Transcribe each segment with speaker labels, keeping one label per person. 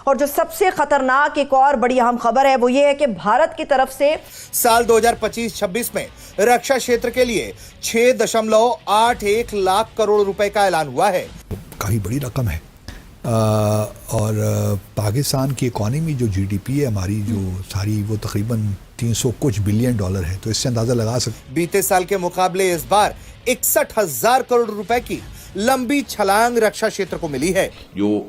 Speaker 1: और जो सबसे खतरनाक एक और बड़ी अहम खबर है वो ये है कि भारत की तरफ से
Speaker 2: साल 2025-26 में रक्षा क्षेत्र के लिए 6.81 लाख करोड़ रुपए का ऐलान हुआ है।
Speaker 3: काफ़ी बड़ी रकम है। और पाकिस्तान की इकॉनमी जो जीडीपी है हमारी जो सारी वो तकरीबन 300 कुछ बिलियन डॉलर है, तो इससे अंदाजा लगा सकते।
Speaker 2: बीते साल के मुकाबले इस बार 61,000 करोड़ रुपए की लंबी छलांग रक्षा क्षेत्र को मिली है,
Speaker 4: जो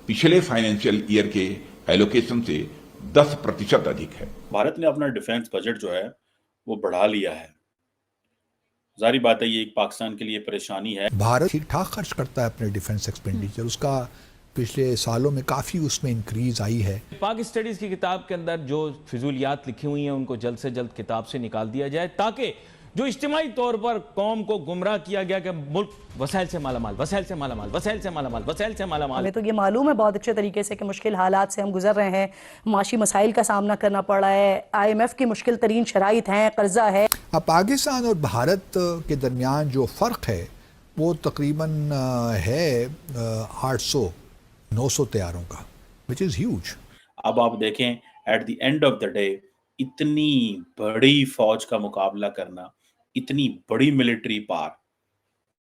Speaker 4: पिछले फाइनेंशियल ईयर के एलोकेशन से 10% अधिक है।
Speaker 5: भारत ने अपना डिफेंस बजट जो है वो बढ़ा लिया है। जारी बात है ये एक पाकिस्तान के लिए परेशानी है।
Speaker 3: भारत ठीक ठाक खर्च करता है अपने डिफेंस एक्सपेंडिचर, उसका पिछले सालों में काफ़ी उसमें इंक्रीज आई है।
Speaker 6: पाक स्टडीज की किताब के अंदर जो फिजूलियात लिखी हुई हैं उनको जल्द से जल्द किताब से निकाल दिया जाए, ताकि जो इज्तिमाई तौर पर कौम को गुमराह किया गया कि मुल्क वसैल से मालामाल, वसैल से मालामाल, वसैल से मालामाल, वसैल से मालामाल।
Speaker 7: हमें तो ये मालूम है बहुत अच्छे तरीके से कि मुश्किल हालात से हम गुजर रहे हैं, माशी मसाइल का सामना करना पड़ रहा है, IMF की मुश्किल तरीन शराइत हैं, कर्जा है।
Speaker 3: अब पाकिस्तान और भारत के दरमियान जो फ़र्क है वो तकरीबन है 800-900 तैयारों का, विच इज़ ह्यूज।
Speaker 5: अब आप देखें at the end of the day इतनी बड़ी फौज का मुकाबला करना, इतनी बड़ी military power,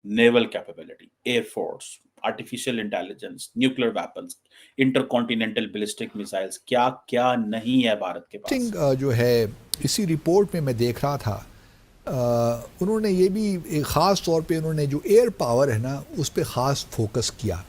Speaker 5: naval capability, air force, artificial intelligence, nuclear weapons, intercontinental ballistic missiles, क्या क्या नहीं है भारत के पास।
Speaker 3: जो है इसी रिपोर्ट में मैं देख रहा था, उन्होंने ये भी एक ख़ास तौर पे उन्होंने जो एयर पावर है ना उस पर ख़ास फोकस किया।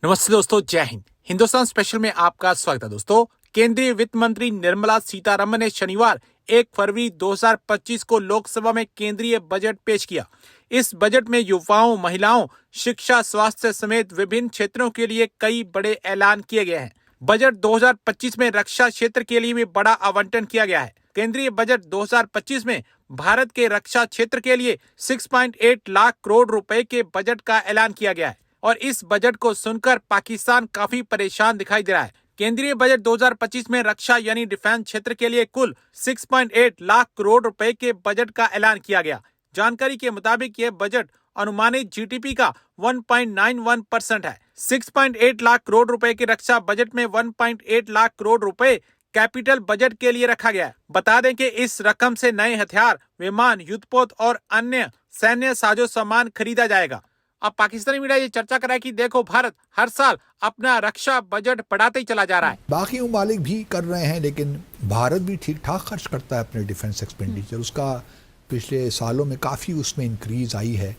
Speaker 8: नमस्ते दोस्तों, जय हिंद। हिंदुस्तान स्पेशल में आपका स्वागत है दोस्तों। केंद्रीय वित्त मंत्री निर्मला सीतारमण ने शनिवार 1 फरवरी 2025 को लोकसभा में केंद्रीय बजट पेश किया। इस बजट में युवाओं, महिलाओं, शिक्षा, स्वास्थ्य समेत विभिन्न क्षेत्रों के लिए कई बड़े ऐलान किए गए हैं। बजट 2025 में रक्षा क्षेत्र के लिए भी बड़ा आवंटन किया गया है। केंद्रीय बजट 2025 में भारत के रक्षा क्षेत्र के लिए 6.8 लाख करोड़ रुपए के बजट का ऐलान किया गया है और इस बजट को सुनकर पाकिस्तान काफी परेशान दिखाई दे रहा है। केंद्रीय बजट 2025 में रक्षा यानी डिफेंस क्षेत्र के लिए कुल 6.8 लाख करोड़ रुपए के बजट का ऐलान किया गया। जानकारी के मुताबिक यह बजट अनुमानित जीडीपी का 1.91% है। 6.8 लाख करोड़ रुपए के रक्षा बजट में 1.8 लाख करोड़ रुपए कैपिटल बजट के लिए रखा गया है। बता दें कि इस रकम से नए हथियार, विमान, युद्धपोत और अन्य सैन्य साजो सामान खरीदा जाएगा। अब पाकिस्तानी मीडिया ये चर्चा कर रहा है कि देखो भारत हर साल अपना रक्षा बजट बढ़ाते ही चला जा रहा है।
Speaker 3: बाकी ममालिक भी कर रहे हैं, लेकिन भारत भी ठीक ठाक खर्च करता है अपने डिफेंस एक्सपेंडिचर, उसका पिछले सालों में काफ़ी उसमें इंक्रीज आई है।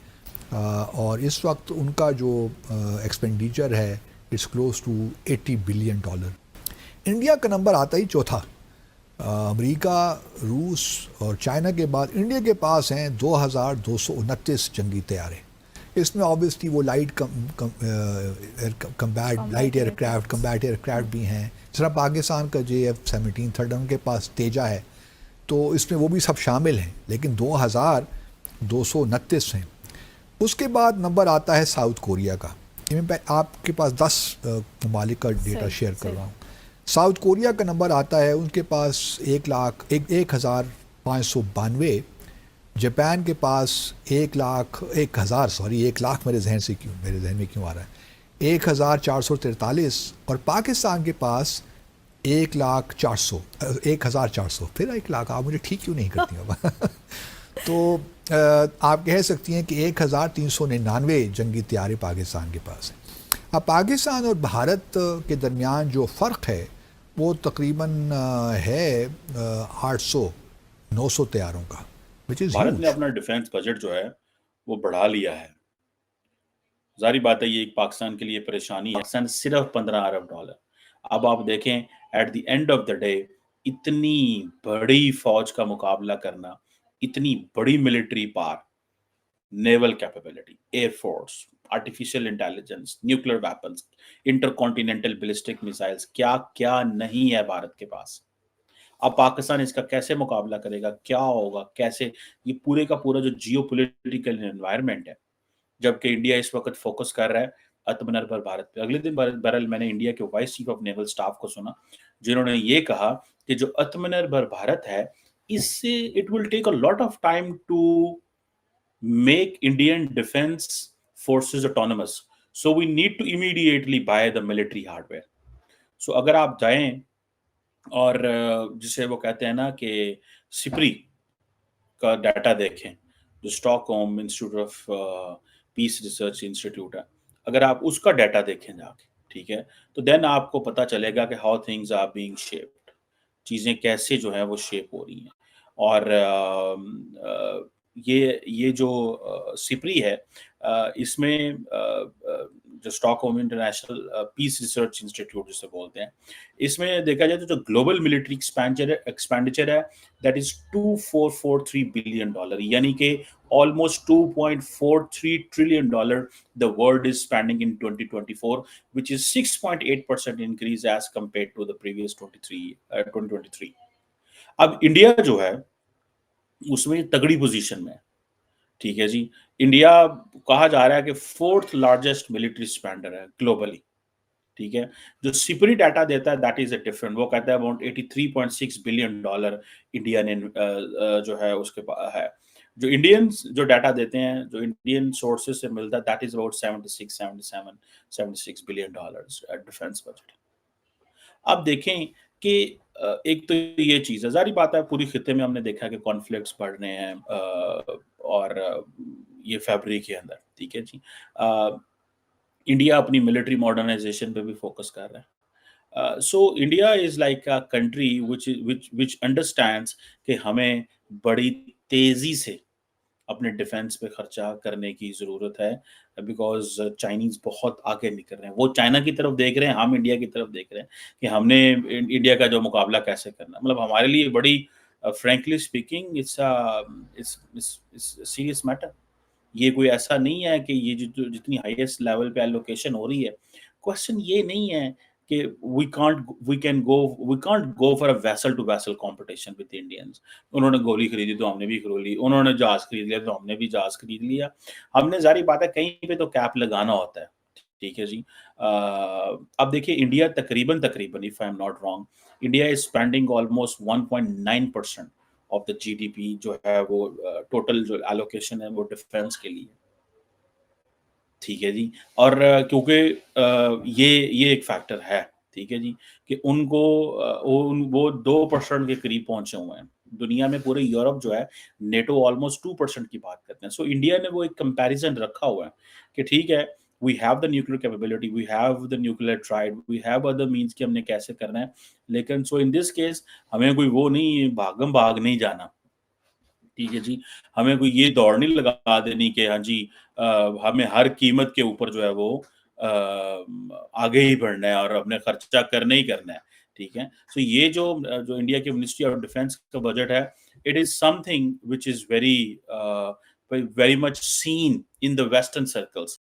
Speaker 3: और इस वक्त उनका जो एक्सपेंडिचर है it's close to 80 billion dollar. India का नंबर आता ही चौथा। अमेरिका, रूस और चाइना के बाद इंडिया के पास हैं 2229 जंगी तैयारे। इसमें ऑब्वियसली वो लाइट कम्बैट एयरक्राफ्ट भी हैं। जरा पाकिस्तान का JF-17 थर्ड उनके पास तेजा है, तो इसमें वो भी सब शामिल हैं, लेकिन 2229 हैं। उसके बाद नंबर आता है साउथ कोरिया का। मैं आपके पास 10 ममालिक का डेटा शेयर कर रहा हूँ। साउथ कोरिया का नंबर आता है, उनके पास 1,592। जापान के पास 1 लाख मेरे जहन में क्यों आ रहा है, 1,443। और पाकिस्तान के पास 1,400 फिर 1 लाख। आप मुझे ठीक क्यों नहीं करती अब तो आप कह सकती हैं कि 1,399 जंगी तैयारे पाकिस्तान के पास हैं। अब पाकिस्तान और भारत के दरमियान जो फ़र्क है वो तकरीबन है 800-900 तैयारों का, विच इज़
Speaker 5: भारत ने अपना डिफेंस बजट जो है वो बढ़ा लिया है। जारी बात है ये एक पाकिस्तान के लिए परेशानी है। पाकिस्तान सिर्फ 15 अरब डॉलर। अब आप देखें at the end of the day इतनी बड़ी फौज का मुकाबला करना, इतनी बड़ी military power, naval capability, air force, artificial intelligence, nuclear weapons, intercontinental ballistic missiles, क्या क्या नहीं है भारत के पास। अब पाकिस्तान इसका कैसे मुकाबला करेगा, क्या होगा, कैसे, ये पूरे का पूरा जो जियोपॉलिटिकल एनवायरनमेंट है, जबकि इंडिया इस वक्त फोकस कर रहा है आत्मनिर्भर भारत पे। अगले दिन बहरहाल मैंने इंडिया के vice chief of naval staff को सुना, जिन्होंने ये कहा कि जो आत्मनिर्भर भारत है इससे it will take a lot of time to make Indian defense forces autonomous. So we need to immediately buy the military hardware. सो अगर आप जाएं और जिसे वो कहते हैं ना कि सिप्री का डाटा देखें, जो Stockholm institute of peace Research institute है, अगर आप उसका डाटा देखें जाके, ठीक है, तो देन आपको पता चलेगा कि how things are being shaped, चीजें कैसे जो है वो शेप हो रही हैं। और ये जो सिप्री है, इसमें जो Stockholm International Peace Research Institute जिसे बोलते हैं, इसमें देखा जाए तो जो ग्लोबल मिलिट्री एक्सपेंडिचर है दैट इज $2443 बिलियन, यानी कि almost $2.43 trillion the world is spending in 2024, which is 6.8% increase as compared to the previous 2023. अब इंडिया जो है उसमें तगड़ी पोजीशन में है, ठीक है जी। इंडिया कहा जा रहा है कि 4th लार्जेस्ट मिलिट्री स्पेंडर है ग्लोबली, ठीक है। जो सिपरी डाटा देता है दैट इज अ डिफरेंट, वो कहता है अबाउट $83.6 बिलियन इंडिया ने जो है उसके पास है। जो इंडियंस जो डाटा देते हैं, जो इंडियन सोर्सेज से मिलता है, that is about 76 billion dollars defence budget. अब देखें कि एक तो ये चीज है, जारी बात है पूरी खिते में हमने देखा कि कॉन्फ्लिक्ट्स बढ़ रहे हैं और ये फैब्रिक के अंदर, ठीक है जी। इंडिया अपनी मिलिट्री मॉडर्नाइजेशन पे भी फोकस कर रहा है। So India is like a country which understands कि हमें बड़ी तेजी से अपने डिफेंस पे खर्चा करने की जरूरत है, बिकॉज चाइनीज बहुत आगे निकल रहे हैं। वो चाइना की तरफ देख रहे हैं, हम इंडिया की तरफ देख रहे हैं कि हमने इंडिया का जो मुकाबला कैसे करना। मतलब हमारे लिए बड़ी frankly speaking it's serious matter. ये कोई ऐसा नहीं है कि ये जितनी हाईएस्ट लेवल पे एलोकेशन हो रही है, क्वेश्चन ये नहीं है कि we can't go for a vessel to vessel competition with Indians. उन्होंने गोली खरीदी तो हमने भी खरीदी, उन्होंने जहाज खरीद लिया तो हमने भी जहाज खरीद लिया। हमने जारी बात है कहीं पे तो कैप लगाना होता है, ठीक है जी। अब देखिए इंडिया तकरीबन if I am not wrong, India is spending almost 1.9% of the GDP जो है वो टोटल जो एलोकेशन है वो डिफेंस के लिए, ठीक है जी। और क्योंकि ये एक फैक्टर है, ठीक है जी, कि उनको वो 2% के करीब पहुंचे हुए हैं। दुनिया में पूरे यूरोप जो है नेटो ऑलमोस्ट 2% की बात करते हैं। सो इंडिया ने वो एक कंपैरिजन रखा हुआ है कि ठीक है, we have the nuclear capability, we have the nuclear triad, we have other means कि हमने कैसे करना है। लेकिन सो इन दिस केस हमें कोई वो नहीं भाग नहीं जाना, ठीक है जी। हमें कोई ये दौड़ नहीं लगा देनी कि हाँ जी हमें हर कीमत के ऊपर जो है वो आगे ही बढ़ना है और अपने खर्चा करना ही करना है, ठीक है। सो ये जो इंडिया की मिनिस्ट्री ऑफ डिफेंस का बजट है, it is something which is very much seen in the western circles.